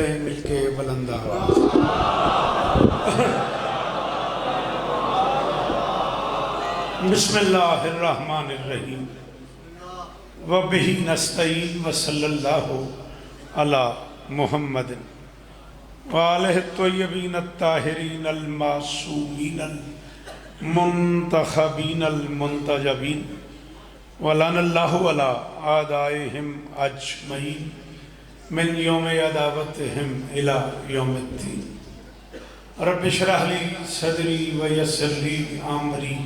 پڑھتے ہیں مل کے بلند آواز بسم اللہ الرحمن الرحیم وبہ نستعین وصلی اللہ علی محمد وآلہ الطیبین الطاہرین المعصومین المنتخبین المنتجبین ولعن اللہ علی اعدائہم اجمعین من یوم عداوتہم الی یوم الدین رب اشرح لی صدری ویسر لی امری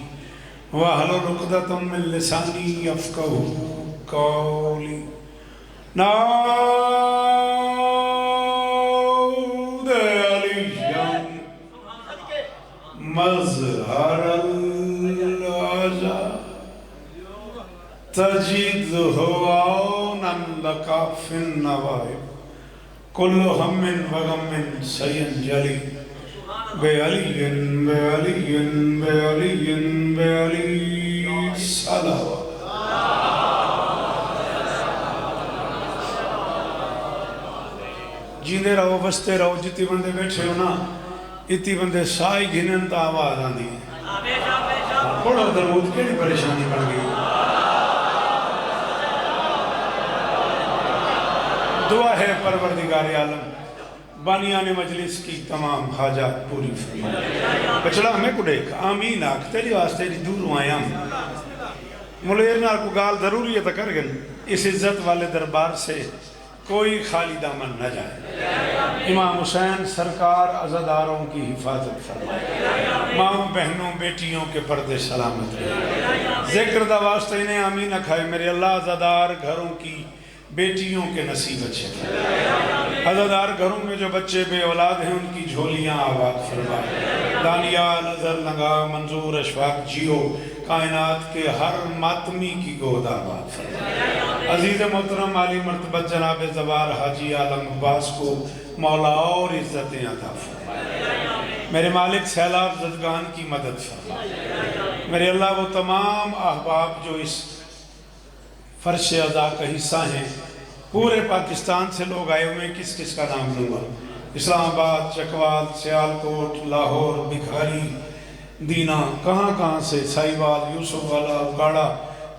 واحلل عقدۃ من لسانی یفقہوا قولی نعوذ علیہ مظہر العزا تجدہ عونا لک فی النوائب کل ہم وغم سینجلی بعلی بعلی بعلی بعلی صلوات جیندے رہو بستے رہو جتی بندے بیٹھے ہو نا اتی بندے سائی گھنن تا آواز آندی ہے بڑا درود کیڑی پریشانی بڑھ گئی دعا ہے پروردگار عالم بانیان مجلس کی تمام حاجات پوری فرمائے بچڑا ہمیں کو دیکھ آمین آکھ تیری واسطے دی دور آیا ملیر نال کو گال ضروری ہے کر گل اس عزت والے دربار سے کوئی خالی دامن نہ جائے امام حسین سرکار عزاداروں کی حفاظت فرمائے ماں بہنوں بیٹیوں کے پردے سلامت رہے ذکر دا واسطے انہیں آمین اکھائے میرے اللہ عزادار گھروں کی بیٹیوں کے نصیب اچھے عزادار گھروں میں جو بچے بے اولاد ہیں ان کی جھولیاں آباد فرمائے دانیال نظر لگا منظور اشفاق جیو کائنات کے ہر ماتمی کی گود آباد فرمائے عزیز محترم عالی مرتبت جناب زوار حاجی عالم عباس کو مولا اور عزتیں عطا فرمائے میرے مالک سیلاب زدگان کی مدد فرمائے میرے اللہ وہ تمام احباب جو اس فرش عزا کا حصہ ہیں پورے پاکستان سے لوگ آئے ہوئے کس کس کا نام لوں گا اسلام آباد چکوال سیالکوٹ لاہور بکھاری دینا کہاں کہاں سے سائیوال یوسف والا اکاڑا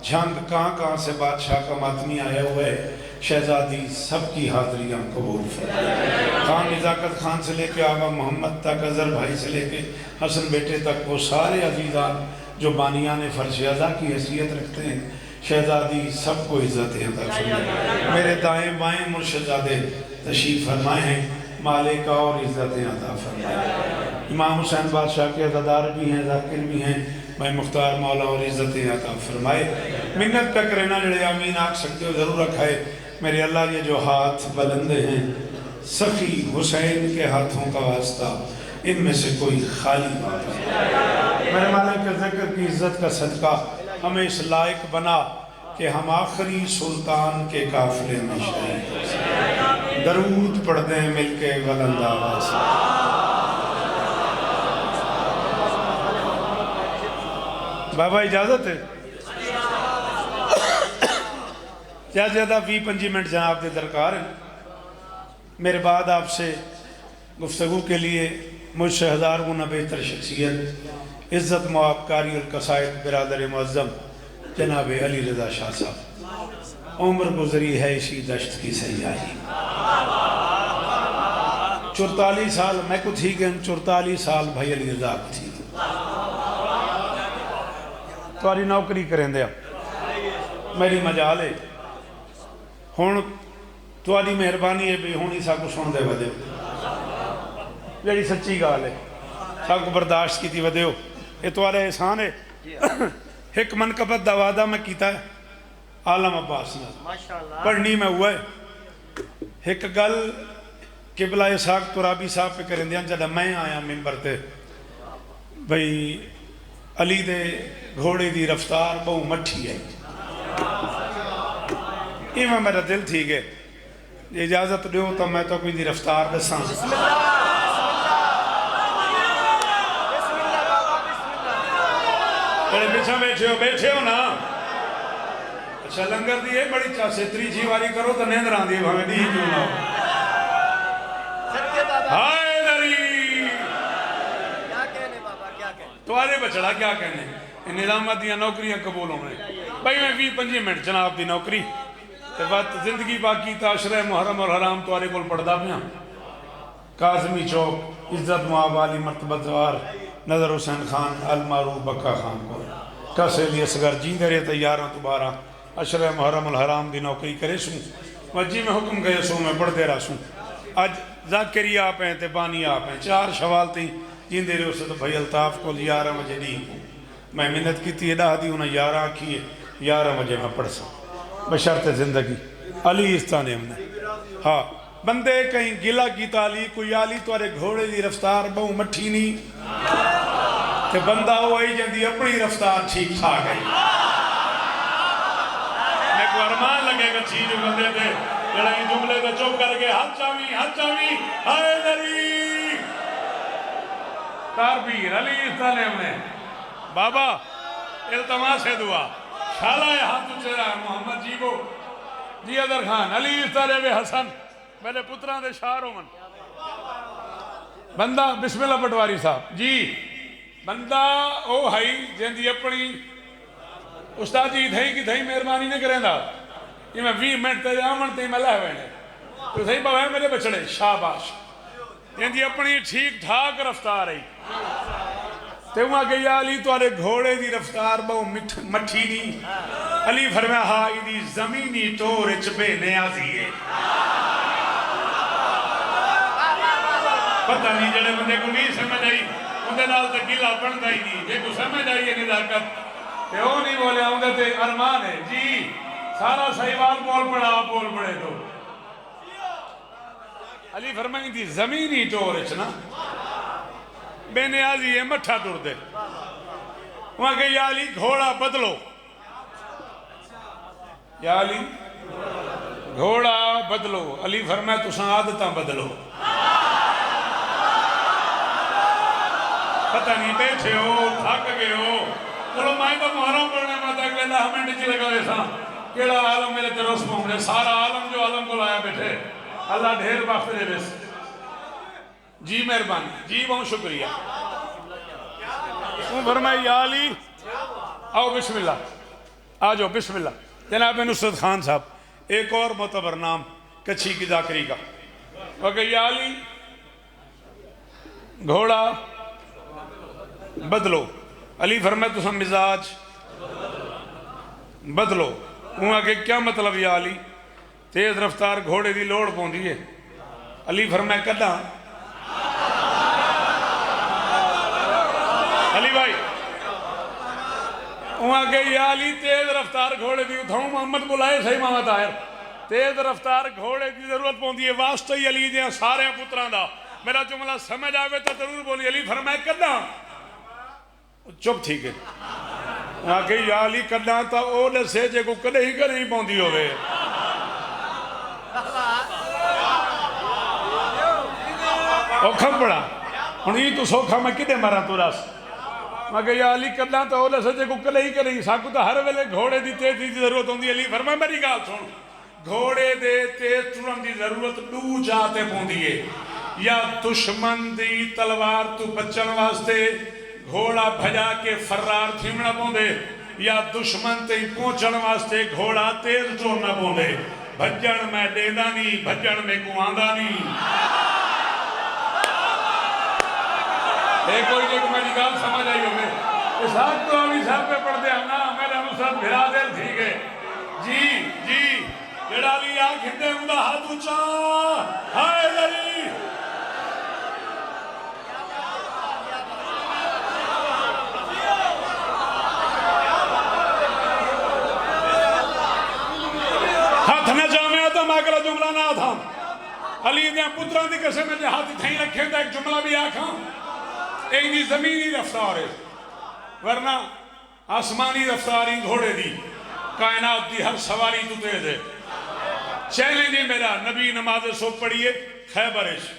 جھنگ کہاں سے بادشاہ کا ماتمی آیا ہوئے شہزادی سب کی حاضری ہم قبول فرمائے خان نزاکت خان سے لے کے آبا محمد تک اظہر بھائی سے لے کے حسن بیٹے تک وہ سارے عزیزان جو بانیان فرش عزا کی حیثیت رکھتے ہیں شہزادی سب کو عزت عطا فرمائے میرے دائیں بائیں مرشدزادے تشریف فرمائے ہیں مالک اور عزت عطا فرمائے امام حسین بادشاہ کے عزادار بھی ہیں ذاکر بھی ہیں میں مختار مولا اور عزت عطا فرمائے منت تک رہنا جڑے آمین آکھ سکتے ہو ضرور رکھائے میرے اللہ یہ جو ہاتھ بلندے ہیں سخی حسین کے ہاتھوں کا واسطہ ان میں سے کوئی خالی بات ہے میرے مالک کے ذکر کی عزت کا صدقہ ہمیں اس لائق بنا کہ ہم آخری سلطان کے قافلے میں شریک درود پڑھ دیں مل کے بلند آواز بابا اجازت ہے زیادہ 20-25 منٹ جناب دے درکار ہیں میرے بعد آپ سے گفتگو کے لیے مجھ سے ہزار گنا بہتر شخصیت عزت موابکاری القصائد برادر معظم جناب علی رضا شاہ صاحب عمر گزری ہے اسی دشت کی سیاحی 44 سال میں کو تھی گئن 44 سال بھائی علی رضا کو تھی تواری نوکری کریں دیا میری مجال ہے ہون تواری مہربانی ہے بھی ہونی سا کو سن دے ودیو جڑی سچی گال ہے سا کو برداشت کی تھی ودیو یہ توارے احسان ہے ایک منقبت دا وعدہ میں کیتا ہے عالم عباس نے پڑھنی میں ہوا ہے ایک گل قبلہ اسحاق ترابی صاحب پہ کریں دیا جدہ میں آیا ممبر تے بھئی علی دے گھوڑے دی رفتار بہو مٹھی ہے ایمہ میرا دل تھی گئے اجازت دیو تو میں تو کوئی دی رفتار دساں بڑے پیچھا بیٹھے ہو نا اچھا لنگر دیئے بڑی چاہ سے 3 جی واری کرو تو نیندر آن دیئے بھامیں نہیں کیوں نہ ہو ہائے دری تمہارے بچڑا کیا کہنے نظامت دیا نوکریاں قبول ہونے بھائی میں 20-25 منٹ جناب دی نوکری تے وقت زندگی باقی تاشرہ محرم اور حرام تمہارے کول پڑھدا پیاں کاظمی چوک عزت معاب علی مرتبہ دوار نظر حسین خان المعروف بکا خان کو کسیلی اصغر جیندے رہے تیاراں دوبارہ عشرہ محرم الحرام دی نوکری کرے سوں وجی میں حکم گئے سوں میں پڑھ دے رہا سوں آج ذاکری آپ ہیں تے بانی آپ ہیں 4 شوال تھی جیندے رہے اسے تو بھائی الطاف کو 11 بجے دی میں منت کی تھی ادا دی انہیں 11 کیے 11 بجے میں پڑھ سا بشرط زندگی علی استانے ہم نے ہاں بندے کہیں گلہ کی تالی کوئی آلی توارے گھوڑے دی رفتار بہو مٹھی نہیں کہ بندہ ہوئی جن دی اپنی رفتار ٹھیک تھا گئی میں کو ارمان لگے گا چیز جو بندے دے لڑائی جملے دے چوک کر کے ہاتھ چاوی ہائے دری تاربیر علی استانے ہم نے بابا التماس ہے دعا شالہ ہاتھ چہرہ محمد جیبو جی ادر خان علی استانے بے حسن میرے پتران دے شاعروں من بندہ بسم اللہ پٹواری صاحب جی بندہ او ہائی جن دی اپنی استاد جی دھائی کی دھائی مہربانی نہیں کریں دا یہ میں 20 منٹ تے آمن تے میں لہ ہوئے تو دھائی بابا ہے میرے بچڑے شاباش جن دی اپنی ٹھیک ٹھاک رفتار رہی تے وہاں کہ یا علی تو آرے گھوڑے دی رفتار بہو مٹھی نہیں علی فرمایا ہائی دی زمینی طور اچبے نیازی ہے پتہ نہیں جڑے بندے کو نہیں سمجھ آئی اندھے نال تے گلہ بندا ہی نہیں جے کو سمجھ آئی ہے نزاکت تے وہ نہیں بولے اندھے تے ارمان ہے جی سارا صحیحوال بول پڑا آپ بول پڑے تو علی فرمائیں دی زمینی طور اچنا بے نیازی ہے مٹھا ٹر دے وہاں کہ یا علی گھوڑا بدلو یا علی گھوڑا بدلو علی فرمائے تو ساں عادتاں بدلو پتہ نہیں بیٹھے ہو تھک گئے ہو چلو میں تو محرم پڑھنے میں تک لینا ہمیں نیچے لگا دے ساں کیڑا عالم میرے تیروس پہنچے سارا عالم جو عالم کو لایا بیٹھے اللہ ڈھیر بخت دے بس جی مہربانی جی بہت شکریہ فرمائی یا علی آؤ بسم اللہ آجو بسم اللہ جناب نصرت خان صاحب ایک اور معتبر نام کچھی کی ذاکری کا وہ کہ یا علی گھوڑا بدلو علی فرمائے تو سم مزاج بدلو وہاں کہ کیا مطلب یا علی تیز رفتار گھوڑے دی لوڑ پون دیئے علی فرمائے کدھا علی بھائی وہاں کہ یا علی تیز رفتار گھوڑے دی اتھاؤں محمد بلائے صحیح محمد آئر تیز رفتار گھوڑے دی ضرورت پون دیئے واسطہ ہی علی دیاں سارے پتران دا میرا جملہ سمجھ آوے تو ضرور بولی علی فرمائے کدھا چپ تھی گئے وہاں کہ یا علی کدھا تا اولے سے جے کو کدھے ہی کر نہیں پوندی ہوئے اوکھا پڑا انہی تو سوکھا میں کدھے مرا تو راس وہاں کہ یا علی کدھا تا اولے سے جے کو کدھے ہی کر نہیں ساکو تا ہر ویلے گھوڑے دی تیز دی ضرورت ہوندی علی فرمائے میری گال سن گھوڑے دے تیز ٹرن دی ضرورت دو جاتے پوندی ہے یا دشمن دی تلوار تو بچن واسطے گھوڑا بھجا کے فرار تھیمنا پوندے یا دشمن تے پہنچن واسطے گھوڑا تیز ٹورنا پوندے بھجن میں دینا نہیں بھجن میں گواندہ نہیں ایک کوئی جو میری گال سمجھ آئی ہوگے اس حق تو ہمیں صاحب پہ پڑھ دے نا میرے نصرت بھرا دل تھی گئے جی جڑا لی آنکھ ہندے ہوں دا ہاتھ اچھا ہائے دلی ہاتھ نہ جامعہ تھا ماکرہ جملہ نہ تھا علی دیاں پتران دی قسم میں ہاتھ تھیں رکھیں تھا ایک جملہ بھی آکھاں ایک دی زمینی رفتار ہے ورنہ آسمانی رفتاری گھوڑے دی کائنات دی ہر سواری تو تیز ہے چیلنج میرا نبی نماز صبح پڑھئے خیبرش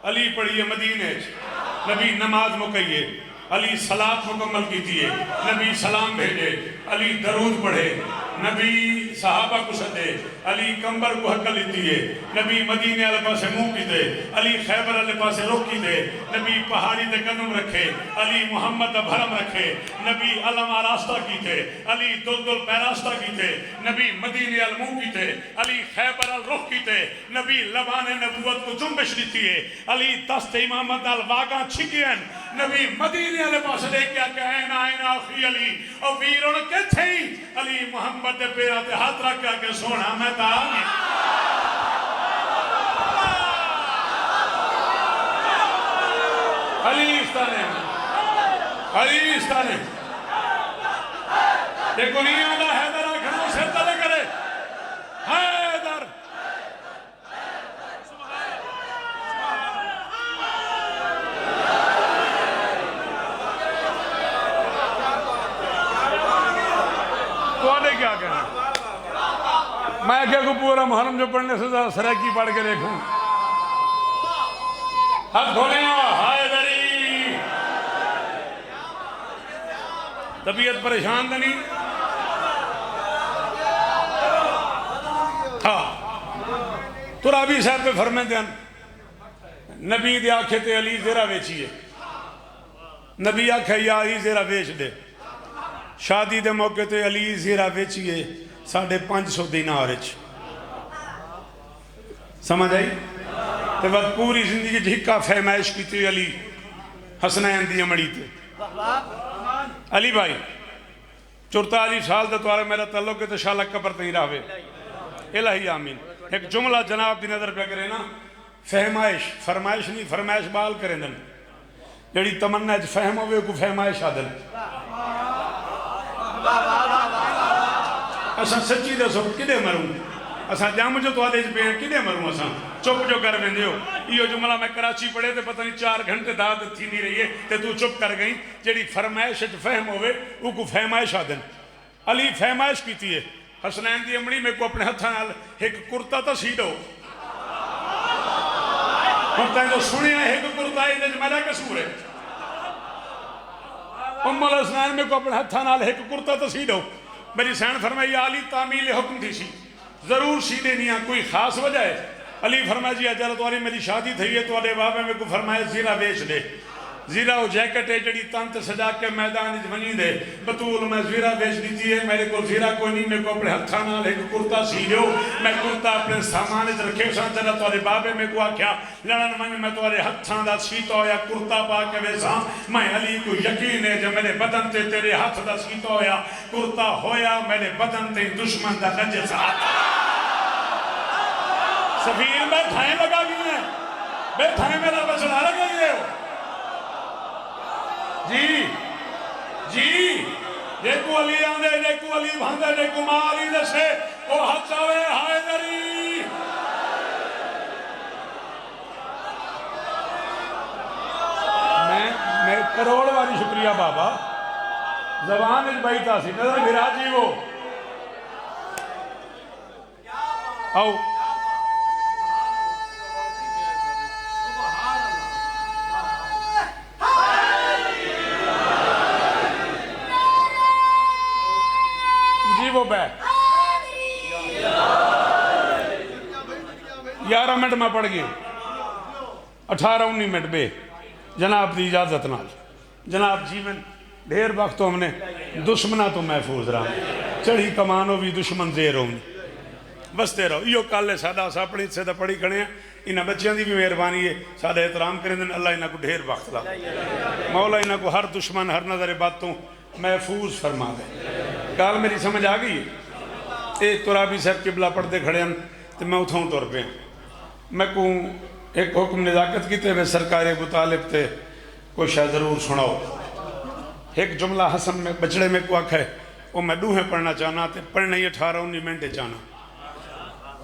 علی پڑھئے مدینش نبی نماز مکئیے علی صلاة مکمل کیجئے نبی سلام بھیجے علی درود پڑھے نبی صحابہ کو سدے علی کمبر کو حق لیتی ہے، نبی مدینے والے پاسے منہ کی دے، علی خیبر والے پاسے رخ کی دے، نبی پہاڑی دے قدم رکھے، علی محمد دا بھرم رکھے، نبی علم آراستہ کی تھے، علی دل پیراستہ کی تھے، نبی مدینے والے منہ کی تھے، علی خیبر والے رخ کی تھے، نبی لبان نبوت کو جنبش دیتی ہے، علی دست امامت الواگاں چھکین، نبی مدینے والے پاسے دیکھ کیا کہ این آخی علی اور ویرون کے تھے علی محمد دے پیرا تے ہاتھ رکھ کے سونا میں تا علی استانے دیکھو نہیں آدھا حیدر آکھنا سر تلے کرے حیدر تو آنے کیا کہنا میں کیا کو پورا محرم جو پڑھنے سے سریکی پڑھ کے دیکھوں ہاتھ کھولیں حیدری طبیعت پریشان تو نہیں ہاں ترابی صاحب پہ فرمیں دیں نبی دے آنکھے تے علی زیرہ ویچیے نبی آنکھے یا علی زیرہ ویچ دے شادی دے موقع تے علی زیرہ ویچیے 550 دینارچ سمجھ آئی تے وقت پوری زندگی جھکا فہمائش کی تے علی حسنین دی امڑی تے علی بھائی 44 سال دے توارے میرا تعلق ہے تو شالک قبر تہیں راوے الہی آمین ایک جملہ جناب دی نظر پہ کرے نا فہمائش فرمائش نہیں فرمائش بال کریں دن جڑی تمنا ہے فہم ہوئے کو فہمائش آدل اساں سچی دے سو کدے مروں اساں جام جو تو آدھے پہ ہیں کدے مروں اساں چپ جو کر بندے ہو یہ جملہ میں کراچی پڑھے تھے پتہ نہیں 4 گھنٹے داد تھی نہیں رہی ہے تے تو چپ کر گئی جڑی فرمائش فہم ہوئے وہ کو فہمائش آدن علی فہمائش کیتی ہے حسنین دی امڑی میں کو اپنے ہتھا نال ایک کرتا تا سیڑھو ہم تائیں جو سنیا ہے ایک کرتا ہے جو میرا قصور ہے حسنین میں کو اپنے ہتھا نال ایک کرتا تا سیڑھو میری سین فرمائی علی تعمیل حکم تھی سی ضرور سیدھے نہیں ہے کوئی خاص وجہ ہے علی فرمائی جی اجالت والی میری شادی تھی ہے تو آدھے بابے میں کو فرمائے زیرہ بیچ دے زیرہ وہ جیکٹ ہے جڑی تنت سجا کے میدان ونی دے بطول میں زیرہ بیچ دیتی ہے میرے کو زیرہ کوئی نہیں میں کو اپنے ہتھا نال ایک کرتا سیڑھو میں کرتا اپنے سامان رکھے سان چلا تو آدھے بابے میں کو آکھیا لڑن من میں تو آدھے ہتھاں دا سیتا ہویا کرتا پا کے ویسا میں علی کو یقین ہے جو میرے بدن تے تیرے ہاتھ دا سیتا ہویا کرتا ہویا میرے بدن تے دشمن دا نجس آتا سفیر میں تھائیں لگا گئی ہیں بے تھائیں میرا بچڑا لگا گئی ہے جی دیکھو علی آندے دیکھو علی بھاندے دیکھو مالی دسے وہ حچاوے حیدری میں کروڑ والی شکریہ بابا زبان اج بائی تاسی نظر بھرا جی وہ آؤ وہ بیٹھ 11 منٹ میں پڑھ گیا 18-19 منٹ بے جناب دی اجازت نال جناب جیون ڈھیر وقت ہم نے دشمنہ تو محفوظ رہا چڑھی کمانو بھی دشمن زیر ہوں بستے رہو یہ کالے سادہ سا پڑھی سے دا پڑھی کھڑے ہیں انہاں بچیاں دی بھی مہربانی ہے سادہ احترام کریں دن اللہ انہاں کو ڈھیر وقت لا مولا انہاں کو ہر دشمن ہر نظر باتوں محفوظ فرما دے گال میری سمجھ آ گئی اے ترابی صاحب قبلہ پڑھتے کھڑے ہیں تو میں اتھاؤں طور پہ میں کو ایک حکم نزاکت کی تے میں سرکار ابو طالب تے کوئی شاہ ضرور سناؤ ایک جملہ حسن میں بچڑے میں کو آکھا ہے وہ میں دوہے پڑھنا چاہنا تے پڑھنا ہی 18-19 منٹے چاہنا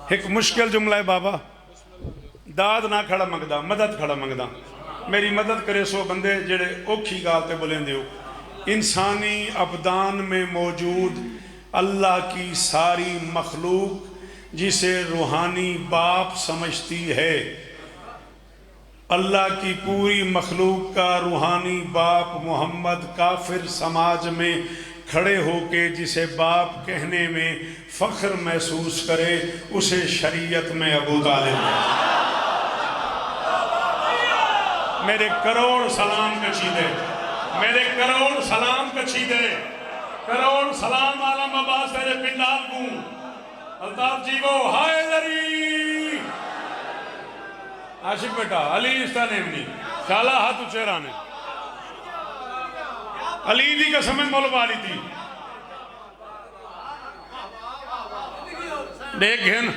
ایک مشکل جملہ ہے بابا داد نہ کھڑا منگدا مدد کھڑا منگدا میری مدد کرے سو بندے جڑے اوکھی گال تے بولیں دیو انسانی ابدان میں موجود اللہ کی ساری مخلوق جسے روحانی باپ سمجھتی ہے اللہ کی پوری مخلوق کا روحانی باپ محمد کافر سماج میں کھڑے ہو کے جسے باپ کہنے میں فخر محسوس کرے اسے شریعت میں ابو طالب ہے۔ میرے کروڑ سلام کچیدے، میرے کروڑ سلام کچیدے، کروڑ سلام عالم عباس تیرے پنڈال کو الطاف جی وہ ہائے دری عاشق بیٹا علی استانیمنی شالا ہاتھ چہرانے علی دی قسمیں مول والی تھی دیکھ گھن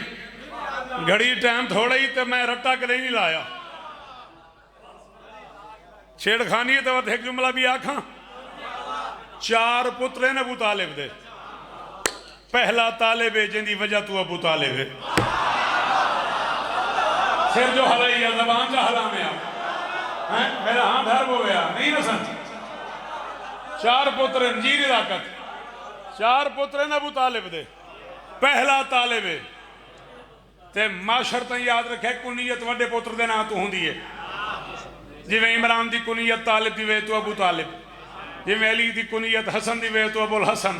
گھڑی ٹائم تھوڑا ہی تے میں رٹا کے نہیں لایا چھیڑ خانی ہے تو ایک جملہ بھی آکھاں 4 پترے نے ابو طالب دے پہلا طالب ہے جن دی وجہ تو ابو طالب ہے سر جو ہلائی ہے زبان جا ہلا میں میرا ہاں دھر ہو گیا نہیں نہ سن 4 پترے جیری راکت 4 پترے نے ابو طالب دے پہلا طالب ہے تے معاشرتاں یاد رکھے کنیت وڈے پتر دے نا تو ہوں دیئے جی میں عمران دی کنیت طالب دی وے تو ابو طالب جی میں علی دی کنیت حسن دی وے تو ابو الحسن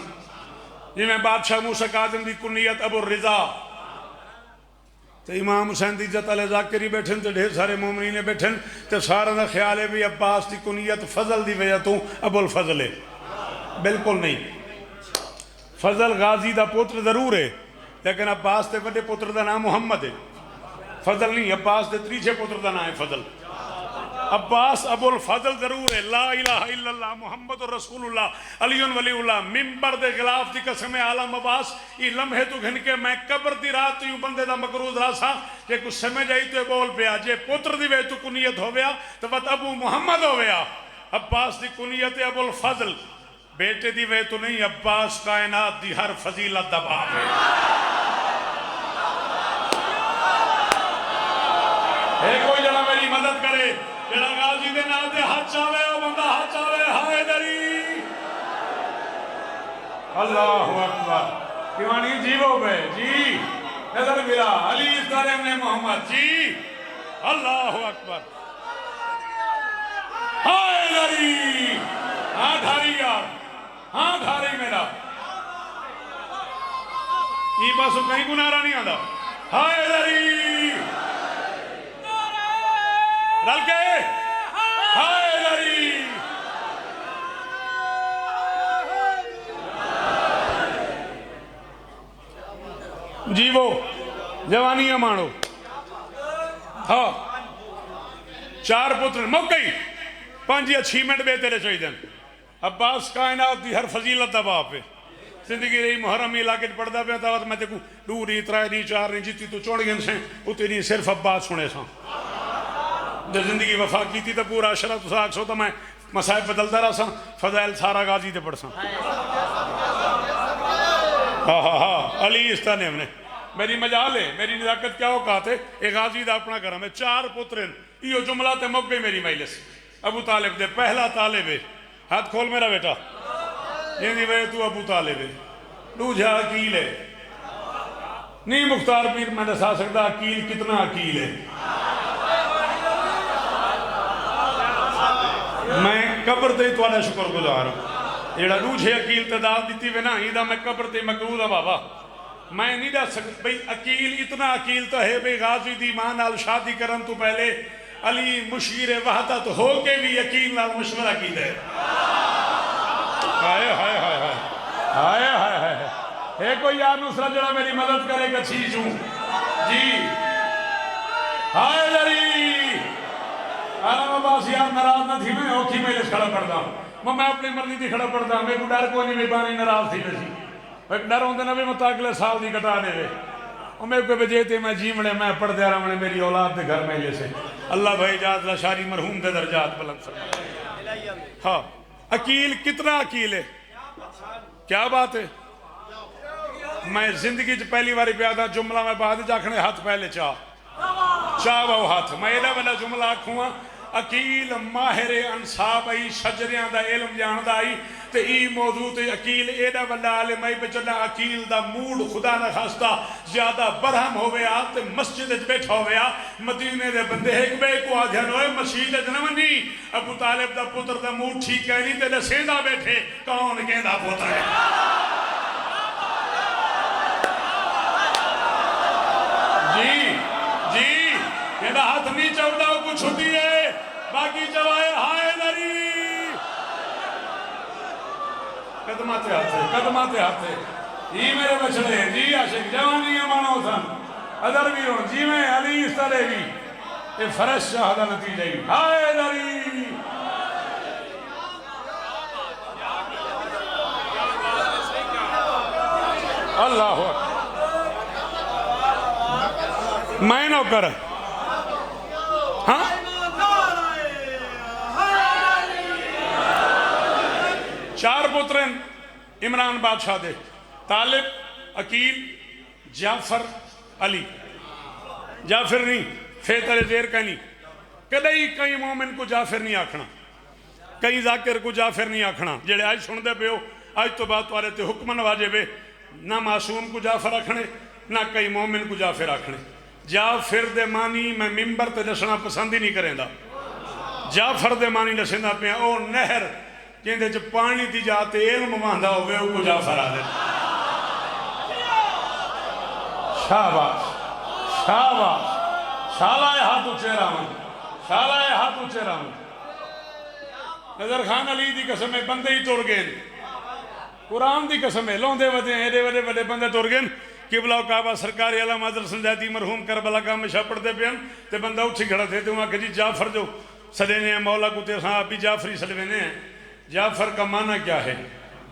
جی میں بادشاہ موسیٰ کاظم دی کنیت ابو الرضا تو امام حسین دی عزت علیہ ذاکری بیٹھن تو ڈھیر سارے مومنین بیٹھن تو سارا دا خیال ہے بھی عباس دی کنیت فضل دی وے تو ابو الفضل ہے بالکل نہیں فضل غازی دا پتر ضرور ہے لیکن عباس دے بڑے پتر دا نام محمد ہے فضل نہیں عباس دے تریچے پتر دا نام ہے فضل عباس ابو الفضل ضرور ہے لا الہ الا اللہ محمد رسول اللہ علی ولی اللہ ممبر دے غلاف دی قسم عالم عباس یہ لمحے تو گھن کے میں قبر دی رات یوں بندے دا مقروض راسا کہ کچھ سمجھ آئی تو بول پیا جے پتر دی وے تو کنیت ہو گیا تو وقت ابو محمد ہو گیا عباس دی کنیت ابو الفضل بیٹے دی وے تو نہیں عباس کائنات دی ہر فضیلت دبا ہے کوئی جڑا میری مدد کرے جڑا غازی دے نال دے ہاتھ چاوے او بندہ ہاتھ چاوے ہائے دری اللہ اکبر دیوانی جی وہ بے جی نظر ملا علی اسدار ابن محمد جی اللہ اکبر ہائے دری ہاں دھاری یار ہاں دھاری میرا یہ باسو کہیں گنارہ نہیں آدھا ہائے دری رل کے ہائے دری جی وہ جوانی امانو ہاں 4 پتر موقعی 5 یا 6 منٹ بے تیرے چاہی دن عباس کائنات دی ہر فضیلت دا باپ ہے زندگی رہی محرمی علاقے پڑھدا پہ تھا میں تے کو 2 نہیں 3 نہیں 4 نہیں جیتی تو چوڑ گئے سے اتنی نہیں صرف عباس سنے ساں جب زندگی وفا کی تھی تو پورا عشرہ تو ساکھ سو تو میں مسائب بدلتا رہا ساں فضائل سارا غازی دے پڑھ ساں ہاں علی استانے ہم نے میری مجال ہے میری نزاکت کیا اوقات ہے ایک غازی دا اپنا کرم ہے 4 پترین یہ جملہ تے موقع میری مجلس ابو طالب دے پہلا طالب ہے ہاتھ کھول میرا بیٹا یہ دی وے تو ابو طالب ہے دوجھا عقیل ہے نہیں مختار پیر میں نے سا سکتا عقیل کتنا عقیل ہے میں قبر تے تو آدھا شکر گزار ہوں جیڑا دوجھے عقیل تداد دیتی وے نا ہی دا میں قبر تے مقرود ہوں بابا میں نہیں دا سکتا بھئی عقیل اتنا عقیل تو ہے بھئی غازی دی ماں نال شادی کرن تو پہلے علی مشیر وحدت ہو کے بھی عقیل نال مشورہ کی دے ہائے ہائے ہائے ہائے ہائے ہائے ہائے ہے کوئی یار نصرہ جڑا میری مدد کرے گا چیز ہوں جی ہائے لری عالم عباس یار نراز نہ تھی میں اوکھی میں لس کھڑا پڑھتا ہوں میں اپنی مرضی تھی کھڑا پڑھتا ہوں میں کو ڈر کو نہیں میں بانی نراز تھی ویسی ایک ڈر ہوندے نہ بھی متاقلے سال دی کٹا دے وے اور میں کوئی بجیتے میں جیمڑے میں پڑھ دے رہا ہوں میری اولاد دے گھر میں لے سے اللہ بھائی جات لشاری مرحوم دے درجات بلند فرمائے ہاں عقیل کتنا عقیل ہے کیا بات ہے میں زندگی چ پہلی باری پیادا جملہ میں بعد جاکھنے ہاتھ پہلے چاہ وہ ہاتھ میں ایڈا والا جملہ آکھوں عقیل ماہر انصاب آئی شجریاں دا علم جاندہ آئی تے ای موضوع تے عقیل ایڈا وڈا عالم آئی بچنا عقیل دا موڈ خدا نہ خواستہ زیادہ برہم ہوئے آ تے مسجد اچ بیٹھا ہوئے آ مدینے دے بندے ایک بے کو آدھین ہوئے مسجد اچ نمانی ابو طالب دا پتر دا موڈ ٹھیک ہے نہیں تے دسیندہ بیٹھے کون گیندہ پتر ہے جی گیندہ ہاتھ نہیں چوڑا ہو کچھ ہوتی ہے باقی جوائے ہائے دری قدماتے ہاتھے جی میرے بچڑے جی عاشق جوانی امانو تھن ادر بھی ہوں جی میں علی اس طرح بھی یہ فرش شاہدہ نتیجہ ہی ہائے دری اللہ میں نو کر ہاں چار پترین عمران بادشاہ دے طالب عقیل جعفر علی جعفر نہیں فیتر زیر کا نہیں کدئی کئی مومن کو جعفر نہیں آکھنا کئی ذاکر کو جعفر نہیں آکھنا جڑے آج سن دے پہ ہو آج تو بات وارے تے حکمن واجبے نہ معصوم کو جعفر آکھنے نہ کئی مومن کو جعفر آکھنے جعفر دے مانی میں ممبر تے دسنا پسند ہی نہیں کریں دا جعفر دے مانی دسنا پہ او نہر جندے جو پانی دی جاتے علم ماندہ ہوئے او کو جعفر آدھے شاباش شالائے ہاتھ اچھے رہا ہوں نظر خان علی دی قسم ہے بندے ہی توڑ گئے قرآن دی قسم ہے لوندے ودے ایڈے وڈے بندے توڑ گئے قبلہ و کعبہ سرکاری علم حضرت سنجاتی مرحوم کربلا کا ہمیشہ پڑھ دے پہن تے بندہ اٹھی کھڑا تھے تو وہاں کہ جی جعفر جو سلینے ہیں مولا کو تے ساں ابھی جعفری سلینے ہیں جعفر کا معنی کیا ہے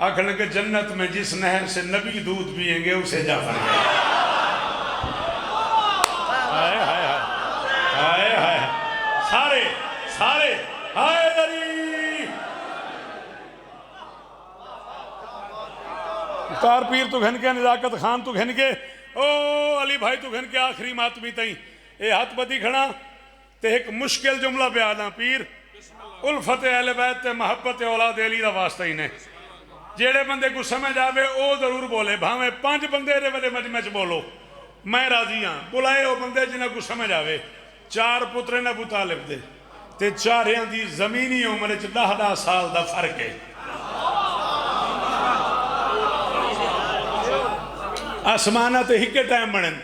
آکھنے کہ جنت میں جس نہر سے نبی دودھ پیئیں گے اسے جعفر ہے سارے ہائے دری مختار پیر تو گھن کے نزاکت خان تو گھن کے او علی بھائی تو گھن کے آخری ماتمی تائیں اے ہاتھ بدی کھڑا تے ایک مشکل جملہ پہ آدھا پیر الفت اہل بیت تے محبت اولاد علی دا واسطہ ہی نے جیڑے بندے کو سمجھ آوے او ضرور بولے بھاویں 5 بندے رے بڑے مجمع چ بولو میں راضی ہاں بلائے او بندے جنہیں کو سمجھ آوے 4 پترین ابو طالب دے تے 4 دی زمینی عمر 10 سال دا فرق ہے آسمانہ تے ہکے ٹائم بڑھن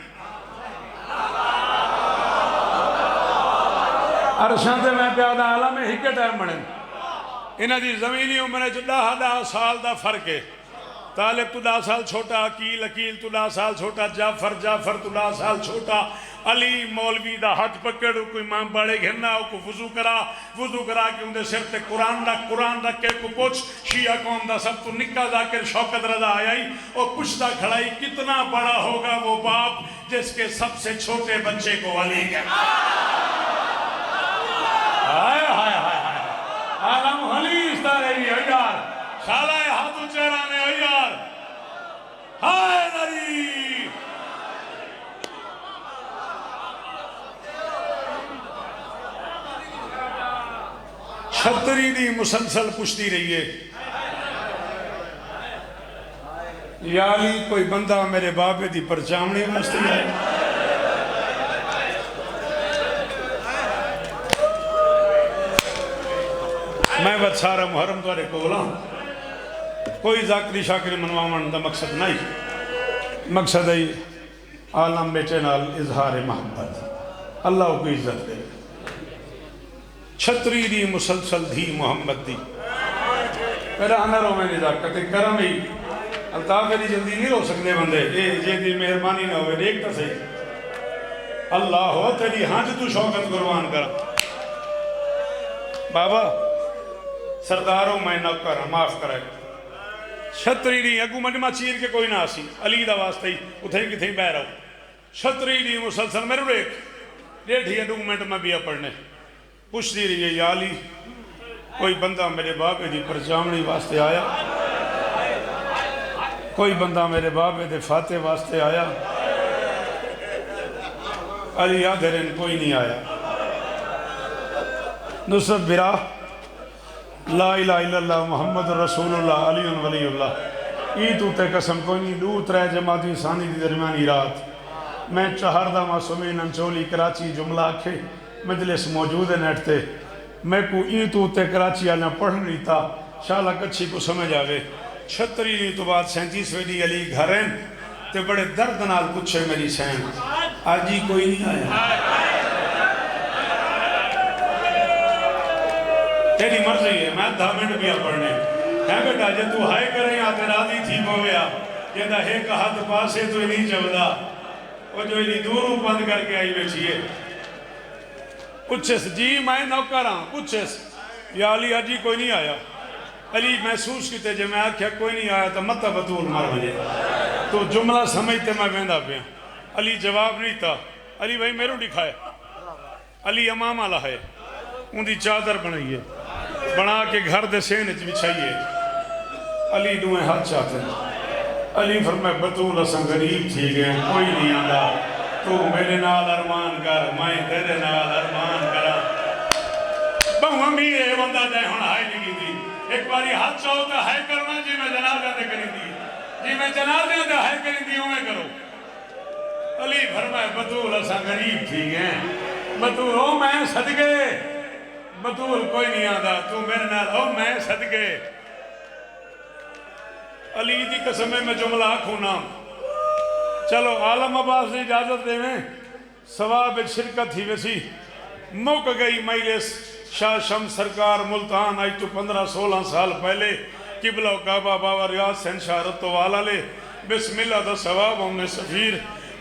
عرشان تے میں پیادہ عالم میں ہکے ٹائم بڑھن انہ دی زمینی عمر 10 سال دا فرق ہے طالب تو 10 سال چھوٹا عقیل تو 10 سال چھوٹا جعفر تو 10 سال چھوٹا علی مولوی دا ہاتھ پکڑ کوئی امام بڑے گھرنا ہو کو وضو کرا کہ اندھے سر تے قرآن رکھ کے کو پوچھ شیعہ قوم دا سب تو نکا ذاکر شوکت رضا آئی اور پوچھتا کھڑائی کتنا بڑا ہوگا وہ باپ جس کے سب سے چھوٹے بچے کو علی کہا عالم حلیس تا رہی ہے یار شالائے ہاتھوں چہرانے ہے یار ہائے دری چھتری دی مسلسل پشتی رہی ہے یا علی کوئی بندہ میرے بابے دی پرچامنے مستی ہے میں بات سارا محرم دوارے کو بولا کوئی ذاکری شاکری منوامان دا مقصد نہیں مقصد ہے عالم بیٹے نال اظہار محبت اللہ کو عزت دے چھتری دی مسلسل دھی محمد دی میرا ہنروں میں نزاکت کرم ہی الطاف دی جلدی نہیں رو سکتے بندے یہ دی مہربانی نہ ہوئے دیکھتا صحیح اللہ ہو تیری ہانج تو شوقت قربان کرا بابا سرداروں میں نوکر معاف کرے چھتری دی اگو مجمع چیر کے کوئی نہ آسی علی دا واسطہ ہی اتھے کتھے بہ رہا ہوں چھتری دی مسلسل میرے ایک 1.5 منٹ میں بیا پڑھنے پوچھ دی رہی ہے یا علی کوئی بندہ میرے بابے دی پرچامنی واسطے آیا کوئی بندہ میرے بابے دے فاتح واسطے آیا علی آدھرین کوئی نہیں آیا نصب برا لا الہ الا اللہ محمد رسول اللہ علی ولی اللہ ای تو تے قسم کوئی نہیں دو ترے جماعتی ثانی دی درمیانی رات میں چہاردہ معصومین انچولی کراچی جملہ آکھے مجلس موجود ہے نیٹ تے میں کو ای تو تے کراچی آنا پڑھ نہیں تھا شالا کچھی کو سمجھ آوے 36 تو بعد 37 ویڈی علی گھرین تے بڑے درد نال پچھے میری سین آج ہی کوئی نہیں آیا تیری مرضی ہے میں 10 منٹ بھی پڑھنے ہے بیٹا جے تو ہائے کریں آتے راضی تھی بویا کہ دا ہے کہ ہاتھ پاسے تو نہیں چودا وہ جو انہی دوروں بند کر کے آئی بیٹھئے پچھس جی میں نوکراں پچھس یا علی آجی کوئی نہیں آیا علی محسوس کیتے جے میں آکھیا کوئی نہیں آیا تو مطا بطول مر بجے تو جملہ سمجھتے میں بیندہ پیا علی جواب نہیں تھا علی بھائی میروں دکھائے علی امام آلہ ہے ان دی چادر بنائیے بنا کے گھر دے سینچ بچھائیے علی دوئے ہاتھ چاہتے ہیں علی فرمائے بطول اساں غریب تھی گئے کوئی نہیں آندا تو میرے نال ارمان کر میں تیرے نال ارمان کرا بہو امیر ہے بندہ جائے ہون ہائے لگی تھی ایک باری ہاتھ چاہو تو ہائے کرنا جی میں جنازہ دے کریں دی جی میں جنازہ دے ہائے کریں دی ہوں میں کرو علی فرمائے بطول اساں غریب تھی گئے بطول او میں صدقے بطول کوئی نہیں آدھا تو میرے نال او میں صدقے علی دی قسم میں جملہ کھونا چلو عالم عباس نے اجازت دے میں ثواب شرکت ہی ویسی موقع گئی مجلس شاہ شمس سرکار ملتان آئی تو 15-16 سال پہلے قبلہ و کعبہ بابا ریاض سین شہرت و والا لے بسم اللہ دا ثواب ہم نے سفیر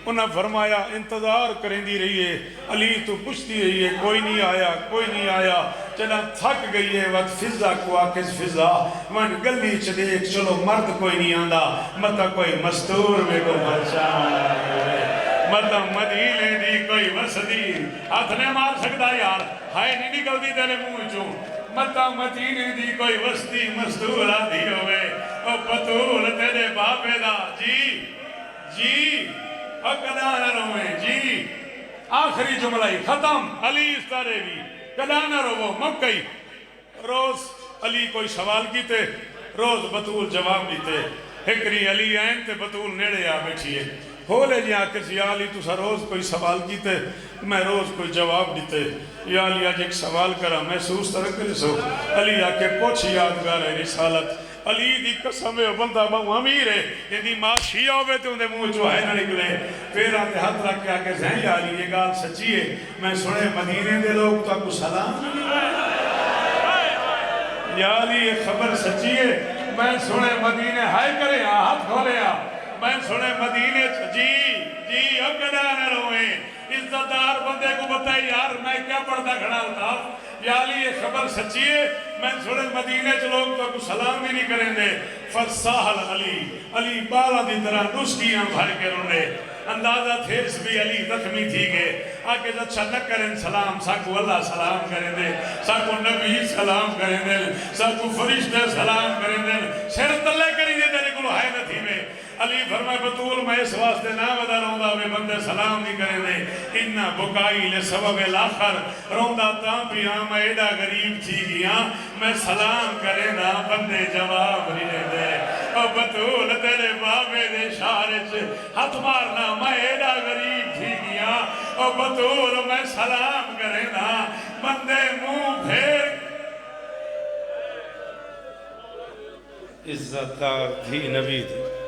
انہاں فرمایا انتظار کریں دی رہی ہے علی تو پوچھتی رہی ہے کوئی نہیں آیا کوئی نہیں آیا چلا تھک گئی ہے وقت فضا کو آکس فضا من گلی چدیک چلو مرد کوئی نہیں آندا مطا کوئی مستور میں کو پرچان مطا مدینے دی کوئی وسدی ہاتھ نے مار سکتا یار ہائے نہیں نکل دی تیرے منہ چوں مطا مدینے دی کوئی وسدی مستور آدھی ہوئے او پتول تیرے باپے دا جی جی کدا نہ روئے جی آخری جملہ ختم علی اس طرح بھی کدا نہ رو مکئی روز علی کوئی سوال کیتے روز بطول جواب دیتے ہکری علی آئین تے بطول نیڑے آ بیٹھئے ہو لے جی آکے یا علی تو سا روز کوئی سوال کیتے میں روز کوئی جواب دیتے یا علی آج ایک سوال کرا محسوس طرح کرے سو علی آکے پوچھ یادگار ہے رسالت علی دی قسم ہے بندہ بہو امیر ہے یہ دی ماں شیعہ ہوئے تھے انہیں منہ جو ہے نہ نکلے پھر آتے ہاتھ رکھ کے آکے زہیں یا علی یہ گال سچی ہے میں سنے مدینے دے لوگ تو آپ کو سلام یا علی یہ خبر سچی ہے میں سنے مدینے ہائے کرے ہاتھ کھولے میں سنے مدینے جی اب کدا نہ روئے عزتدار بندے کو بتائی یار میں کیا پڑھتا کھڑا ہوتا یا علی یہ خبر سچی ہے میں سنے مدینے چ لوگ تو کو سلام بھی نہیں کریں دے فرساہل علی بالا دی طرح نسکیاں بھر کے رونے اندازہ تھیس بھی علی زخمی تھی گئے آگے اچھا نہ کریں سلام ساکو اللہ سلام کریں دے ساکو نبی سلام کریں دے ساکو فرشتے سلام کریں دے سیرت اللہ کریں دے تیرے کلو ہائے نہ تھی میں علی فرمائے بطول میں اس واسطے نہ ودا روندہ میں بندے سلام نہیں کریں دے انہا بکائی لے سبب الاخر روندہ تاں بھی میں ایڈا غریب تھی گیا میں سلام کریں نا بندے جواب نہیں دے او بطول تیرے بابے دے شارچ ہاتھ مارنا میں ایڈا غریب تھی گیا او بطول میں سلام کریں نا بندے منہ پھیر عزت دار تھی نبی تھی